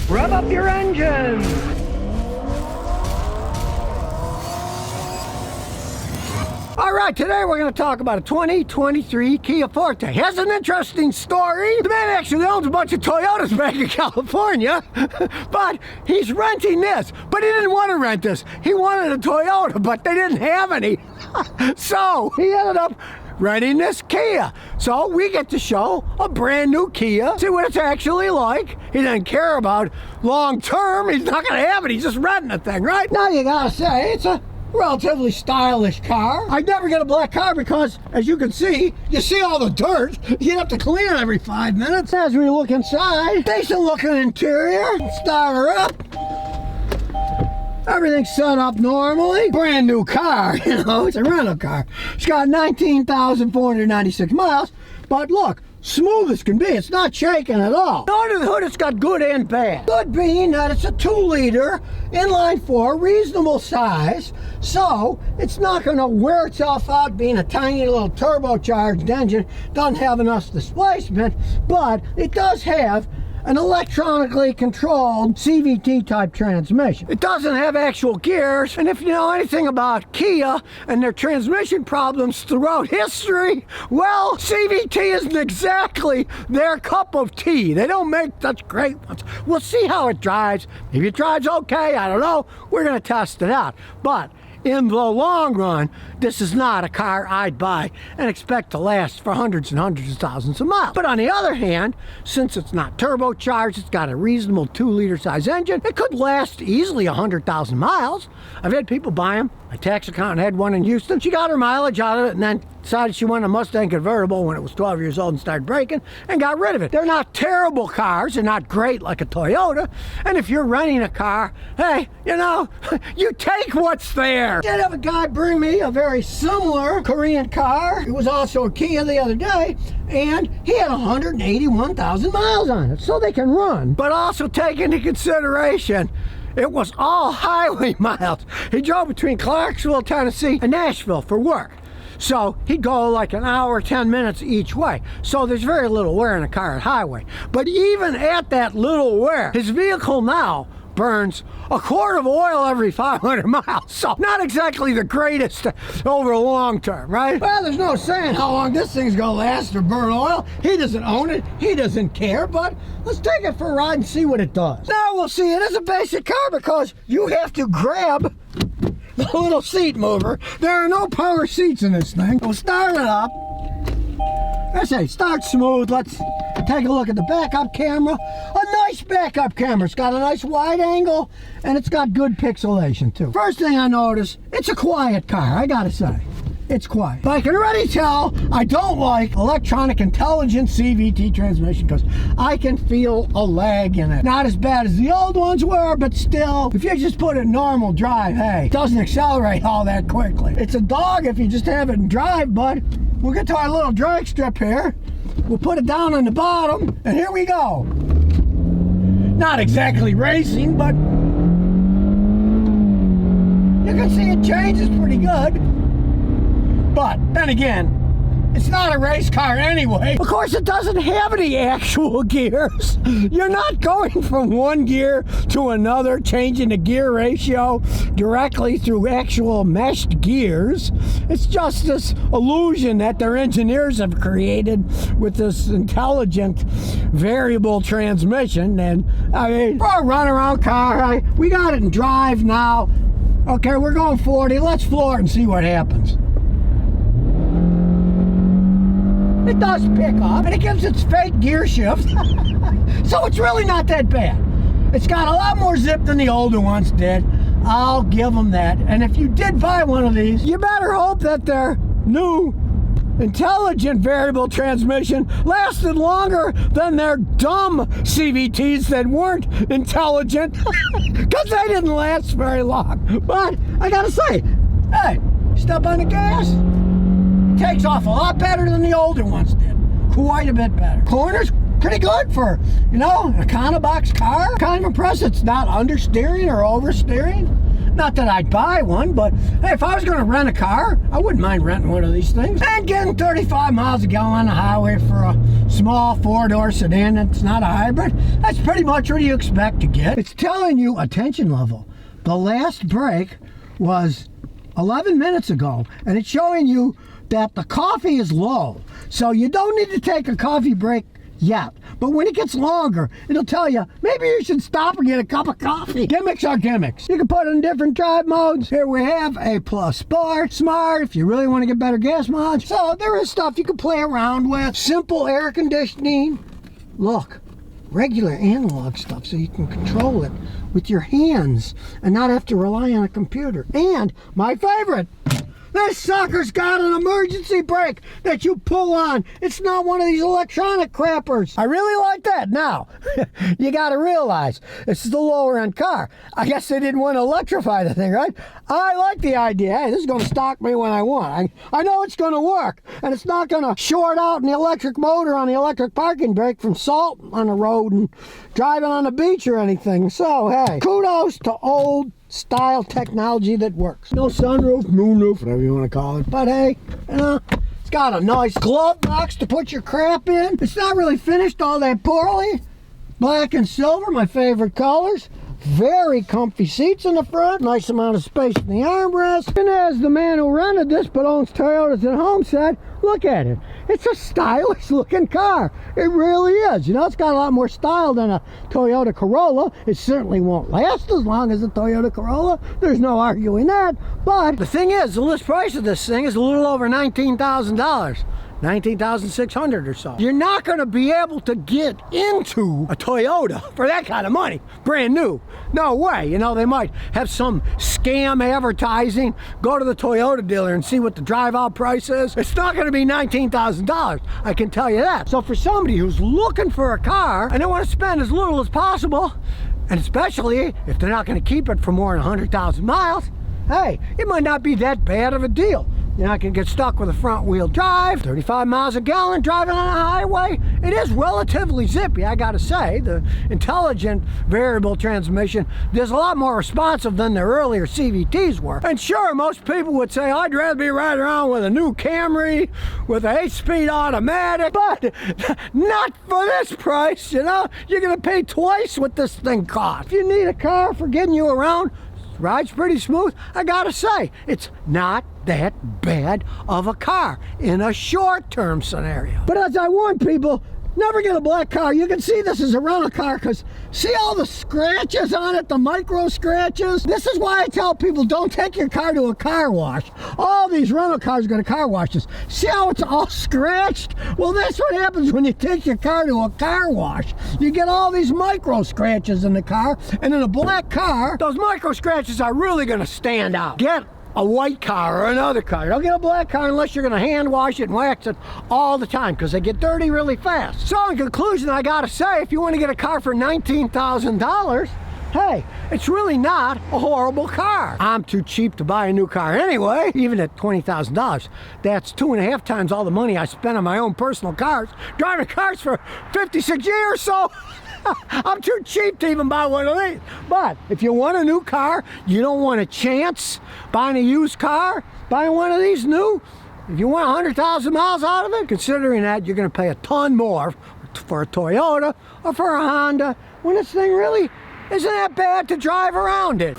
Rev up your engines. All right, today we're going to talk about a 2023 Kia Forte. Has an interesting story. The man actually owns a bunch of Toyotas back in California, but he's renting this. But he didn't want to rent this. He wanted a Toyota, but they didn't have any. So he ended up renting this Kia. So we get to show a brand new Kia, see what it's actually like. He doesn't care about long term. He's not going to have it. He's just renting the thing, right? Now you got to say, it's a relatively stylish car. I'd never get a black car because, as you can see, you see all the dirt. You have to clean it every 5 minutes. As we look inside, decent looking interior. Start her up. Everything's set up normally. Brand new car, you know, it's a rental car. It's got 19,496 miles, but look, smooth as can be. It's not shaking at all. Under the hood, it's got good and bad. Good being that it's a 2-liter inline-4, reasonable size, so it's not going to wear itself out being a tiny little turbocharged engine. Doesn't have enough displacement, but it does have an electronically controlled CVT type transmission. It doesn't have actual gears, and if you know anything about Kia and their transmission problems throughout history, well, CVT isn't exactly their cup of tea. They don't make such great ones. We'll see how it drives. Maybe it drives okay, I don't know. We're gonna test it out. But in the long run, this is not a car I'd buy and expect to last for hundreds and hundreds of thousands of miles. But on the other hand, since it's not turbocharged, it's got a reasonable 2-liter size engine, it could last easily 100,000 miles. I've had people buy them. My tax accountant had one in Houston. She got her mileage out of it and then decided she wanted a Mustang convertible when it was 12 years old and started breaking and got rid of it. They're not terrible cars. They're not great like a Toyota. And if you're renting a car, hey, you know, you take what's there. I did have a guy bring me a very similar Korean car. It was also a Kia the other day, and he had 181,000 miles on it, so they can run. But also take into consideration, it was all highway miles. He drove between Clarksville, Tennessee, and Nashville for work. So he'd go like an hour, 10 minutes each way. So there's very little wear in a car at highway. But even at that little wear, his vehicle now burns a quart of oil every 500 miles. So not exactly the greatest over the long term, right? Well, there's no saying how long this thing's gonna last or burn oil. He doesn't own it, he doesn't care, but let's take it for a ride and see what it does. Now we'll see, it is a basic car because you have to grab the little seat mover. There are no power seats in this thing. We'll start it up. I say, start smooth. Let's take a look at the backup camera. A nice backup camera. It's got a nice wide angle and it's got good pixelation too. First thing I notice, it's a quiet car, I gotta say. It's quiet. But I can already tell I don't like electronic intelligent CVT transmission because I can feel a lag in it. Not as bad as the old ones were, but still, if you just put it in normal drive, hey, it doesn't accelerate all that quickly. It's a dog if you just have it in drive, but we'll get to our little drag strip here. We'll put it down on the bottom, and here we go. Not exactly racing, but you can see it changes pretty good. But then again, it's not a race car anyway. Of course, it doesn't have any actual gears. You're not going from one gear to another, changing the gear ratio directly through actual meshed gears. It's just this illusion that their engineers have created with this intelligent variable transmission. And I mean, for a runaround car, we got it in drive now. Okay, we're going 40. Let's floor it and see what happens. It does pick up, and it gives its fake gear shift. So it's really not that bad. It's got a lot more zip than the older ones did. I'll give them that. And if you did buy one of these, you better hope that their new intelligent variable transmission lasted longer than their dumb CVTs that weren't intelligent, because they didn't last very long. But I gotta say, hey, step on the gas, takes off a lot better than the older ones did. Quite a bit better. Corners, pretty good for, you know, a Econobox car. Kind of impressed it's not understeering or oversteering. Not that I'd buy one, but hey, if I was going to rent a car, I wouldn't mind renting one of these things. And getting 35 miles a gallon on the highway for a small 4-door sedan that's not a hybrid, that's pretty much what you expect to get. It's telling you attention level. The last break was 11 minutes ago, and it's showing you that the coffee is low. So you don't need to take a coffee break yet. But when it gets longer, it'll tell you, maybe you should stop and get a cup of coffee. Gimmicks are gimmicks. You can put it in different drive modes. Here we have A+, Sport, Smart, if you really want to get better gas mileage. So there is stuff you can play around with. Simple air conditioning. Look, regular analog stuff so you can control it with your hands and not have to rely on a computer. And my favorite, this sucker's got an emergency brake that you pull on. It's not one of these electronic crappers. I really like that. Now, you gotta realize, this is the lower end car. I guess they didn't want to electrify the thing, right? I like the idea. Hey, this is gonna stock me when I want. I know it's gonna work, and it's not gonna short out in the electric motor on the electric parking brake from salt on the road and driving on the beach or anything. So, hey, kudos to old style technology that works. No sunroof, moonroof, whatever you want to call it. But hey, you know, it's got a nice glove box to put your crap in. It's not really finished all that poorly. Black and silver, my favorite colors. Very comfy seats in the front. Nice amount of space in the armrest. And as the man who rented this but owns Toyotas at home said, look at it. It's a stylish looking car. It really is. You know, it's got a lot more style than a Toyota Corolla. It certainly won't last as long as a Toyota Corolla. There's no arguing that. But the thing is, the list price of this thing is a little over $19,000. $19,600 or so. You're not going to be able to get into a Toyota for that kind of money. Brand new. No way. You know, they might have some scam advertising. Go to the Toyota dealer and see what the drive-out price is. It's not going to be $19,000. I can tell you that. So for somebody who's looking for a car and they want to spend as little as possible, and especially if they're not going to keep it for more than 100,000 miles, hey, it might not be that bad of a deal. You're not going to get stuck with a front-wheel drive, 35 miles a gallon driving on a highway. It is relatively zippy, I got to say. The intelligent variable transmission is a lot more responsive than the earlier CVTs were. And sure, most people would say, I'd rather be riding around with a new Camry with an 8-speed automatic, but not for this price, you know? You're going to pay twice what this thing costs. If you need a car for getting you around, rides pretty smooth, I gotta say, it's not that bad of a car in a short-term scenario. But as I warn people, never get a black car. You can see this is a rental car because see all the scratches on it, the micro scratches? This is why I tell people don't take your car to a car wash. All these rental cars go to car washes. See how it's all scratched? Well, that's what happens when you take your car to a car wash. You get all these micro scratches in the car, and in a black car, those micro scratches are really gonna stand out. Get a white car or another car. Don't get a black car unless you're going to hand wash it and wax it all the time because they get dirty really fast. So in conclusion, I got to say, if you want to get a car for $19,000, hey, it's really not a horrible car. I'm too cheap to buy a new car anyway, even at $20,000. That's 2.5 times all the money I spent on my own personal cars, driving cars for 56 years, so I'm too cheap to even buy one of these. But if you want a new car, you don't want a chance buying a used car, buying one of these new, if you want 100,000 miles out of it, considering that you're going to pay a ton more for a Toyota or for a Honda, when this thing really isn't that bad to drive around it.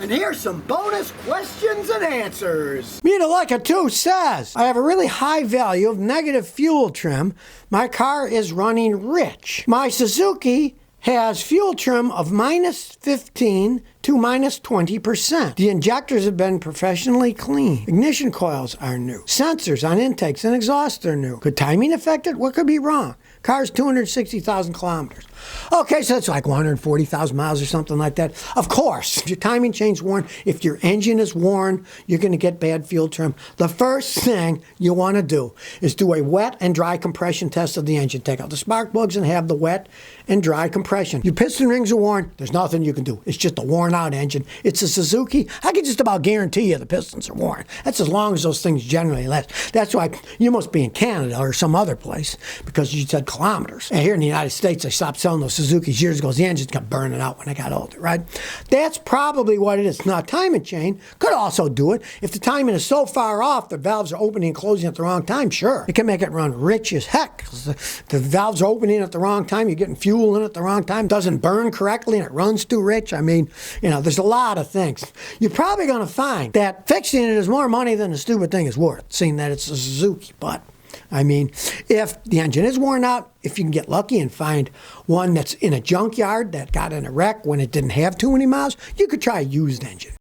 And here's some bonus questions and answers. Meter Like a 2 says, I have a really high value of negative fuel trim. My car is running rich. My Suzuki has fuel trim of -15 to -20%. The injectors have been professionally cleaned. Ignition coils are new. Sensors on intakes and exhaust are new. Could timing affect it? What could be wrong? Car's 260,000 kilometers. Okay, so it's like 140,000 miles or something like that. Of course, if your timing chain's worn, if your engine is worn, you're going to get bad fuel trim. The first thing you want to do is do a wet and dry compression test of the engine. Take out the spark plugs and have the wet and dry compression. Your piston rings are worn, there's nothing you can do. It's just a worn out engine. It's a Suzuki. I can just about guarantee you the pistons are worn. That's as long as those things generally last. That's why you must be in Canada or some other place because you said kilometers. And here in the United States, they stopped selling selling those Suzukis years ago, the engine kept burning out when I got older, right? That's probably what it is. Now, timing chain could also do it. If the timing is so far off, the valves are opening and closing at the wrong time, sure. It can make it run rich as heck. The valves are opening at the wrong time, you're getting fuel in at the wrong time, doesn't burn correctly, and it runs too rich. I mean, you know, there's a lot of things. You're probably going to find that fixing it is more money than the stupid thing is worth, seeing that it's a Suzuki. But I mean, if the engine is worn out, if you can get lucky and find one that's in a junkyard that got in a wreck when it didn't have too many miles, you could try a used engine.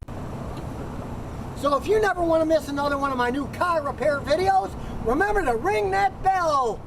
So if you never want to miss another one of my new car repair videos, remember to ring that bell.